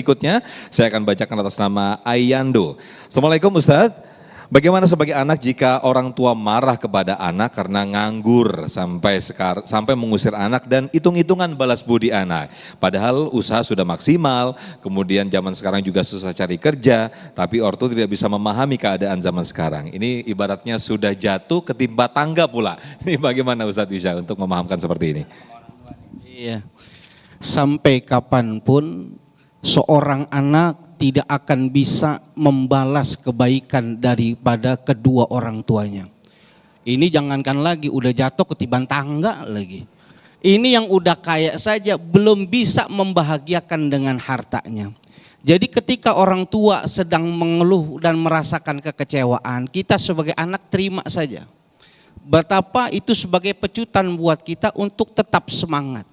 Berikutnya saya akan bacakan atas nama Ayando. Assalamualaikum Ustadz. Bagaimana sebagai anak jika orang tua marah kepada anak karena nganggur sampai mengusir anak dan hitung-hitungan balas budi anak. Padahal usaha sudah maksimal, kemudian zaman sekarang juga susah cari kerja, tapi ortu tidak bisa memahami keadaan zaman sekarang. Ini ibaratnya sudah jatuh ketimpa tangga pula. Ini bagaimana Ustadz Isya untuk memahamkan seperti ini? Iya, sampai kapanpun seorang anak tidak akan bisa membalas kebaikan daripada kedua orang tuanya. Ini jangankan lagi udah jatuh ketiban tangga lagi. Ini yang udah kaya saja belum bisa membahagiakan dengan hartanya. Jadi ketika orang tua sedang mengeluh dan merasakan kekecewaan, kita sebagai anak terima saja. Betapa itu sebagai pecutan buat kita untuk tetap semangat.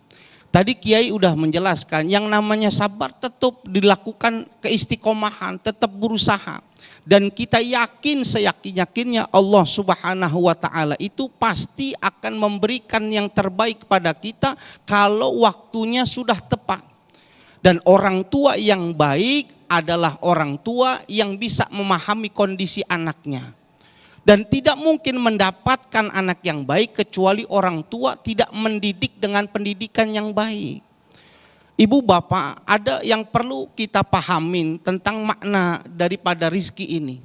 Tadi Kiai udah menjelaskan yang namanya sabar tetap dilakukan keistiqomahan, tetap berusaha. Dan kita yakin seyakin-yakinnya Allah Subhanahu wa Ta'ala itu pasti akan memberikan yang terbaik pada kita kalau waktunya sudah tepat. Dan orang tua yang baik adalah orang tua yang bisa memahami kondisi anaknya. Dan tidak mungkin mendapatkan anak yang baik kecuali orang tua tidak mendidik dengan pendidikan yang baik. Ibu bapak, ada yang perlu kita pahamin tentang makna daripada rizki ini.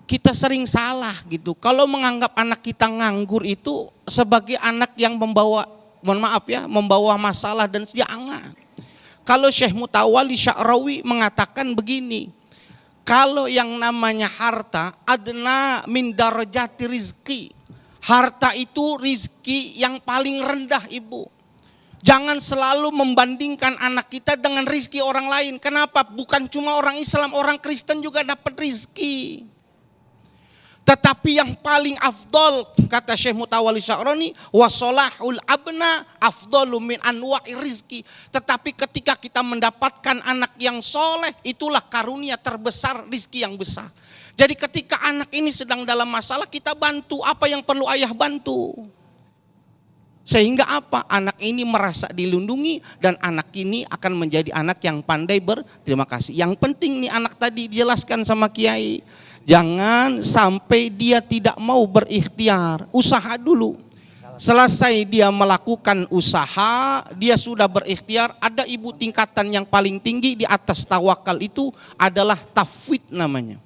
Kita sering salah gitu. Kalau menganggap anak kita nganggur itu sebagai anak yang membawa masalah dan jangan. Kalau Syekh Mutawalli Sya'rawi mengatakan begini. Kalau yang namanya harta adna min darajati rizki. Harta itu rizki yang paling rendah ibu. Jangan selalu membandingkan anak kita dengan rizki orang lain. Kenapa? Bukan cuma orang Islam, orang Kristen juga dapat rizki. Tetapi yang paling afdol, kata Syekh Mutawalli Sya'rawi, wasolahul abna afdolu min anwa'i rizki. Tetapi ketika kita mendapatkan anak yang soleh, itulah karunia terbesar, rizki yang besar. Jadi ketika anak ini sedang dalam masalah, kita bantu apa yang perlu ayah bantu. Sehingga apa? Anak ini merasa dilindungi dan anak ini akan menjadi anak yang pandai berterima kasih. Yang penting nih anak tadi dijelaskan sama Kiai. Jangan sampai dia tidak mau berikhtiar, usaha dulu. Selesai dia melakukan usaha, dia sudah berikhtiar, ada ibu tingkatan yang paling tinggi di atas tawakal itu adalah tafwid namanya.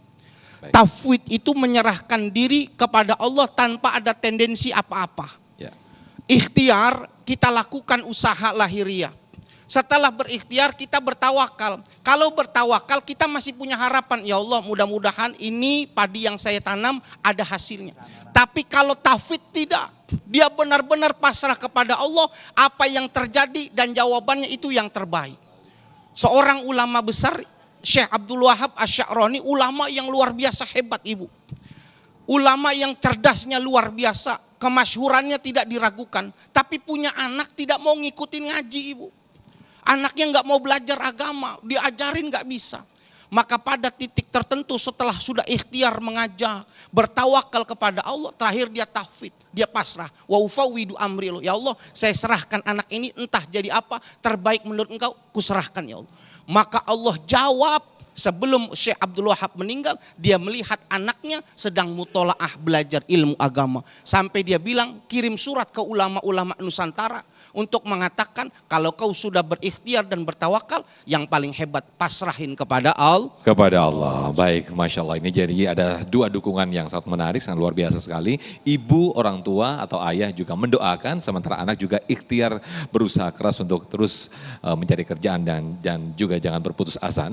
Tafwid itu menyerahkan diri kepada Allah tanpa ada tendensi apa-apa. Ikhtiar kita lakukan usaha lahiriah. Setelah berikhtiar kita bertawakal. Kalau bertawakal kita masih punya harapan. Ya Allah mudah-mudahan ini padi yang saya tanam ada hasilnya. Tapi kalau tafwid tidak. Dia benar-benar pasrah kepada Allah. Apa yang terjadi dan jawabannya itu yang terbaik. Seorang ulama besar Syekh Abdul Wahab Asy-Sya'rani. Ulama yang luar biasa hebat ibu. Ulama yang cerdasnya luar biasa. Kemasyhurannya tidak diragukan. Tapi punya anak tidak mau ngikutin ngaji ibu. Anaknya nggak mau belajar agama, diajarin nggak bisa. Maka pada titik tertentu setelah sudah ikhtiar mengajak, bertawakal kepada Allah, terakhir dia tafwid, dia pasrah. Wa ufawwidu amri, ya Allah, saya serahkan anak ini entah jadi apa, terbaik menurut engkau, kuserahkan ya Allah. Maka Allah jawab. Sebelum Syekh Abdul Wahab meninggal, dia melihat anaknya sedang mutolaah belajar ilmu agama. Sampai dia bilang, kirim surat ke ulama-ulama Nusantara untuk mengatakan kalau kau sudah berikhtiar dan bertawakal, yang paling hebat pasrahin kepada Allah. Kepada Allah. Baik, Masya Allah. Ini jadi ada dua dukungan yang sangat menarik, sangat luar biasa sekali. Ibu, orang tua atau ayah juga mendoakan, sementara anak juga ikhtiar berusaha keras untuk terus mencari kerjaan dan juga jangan berputus asa. Nah,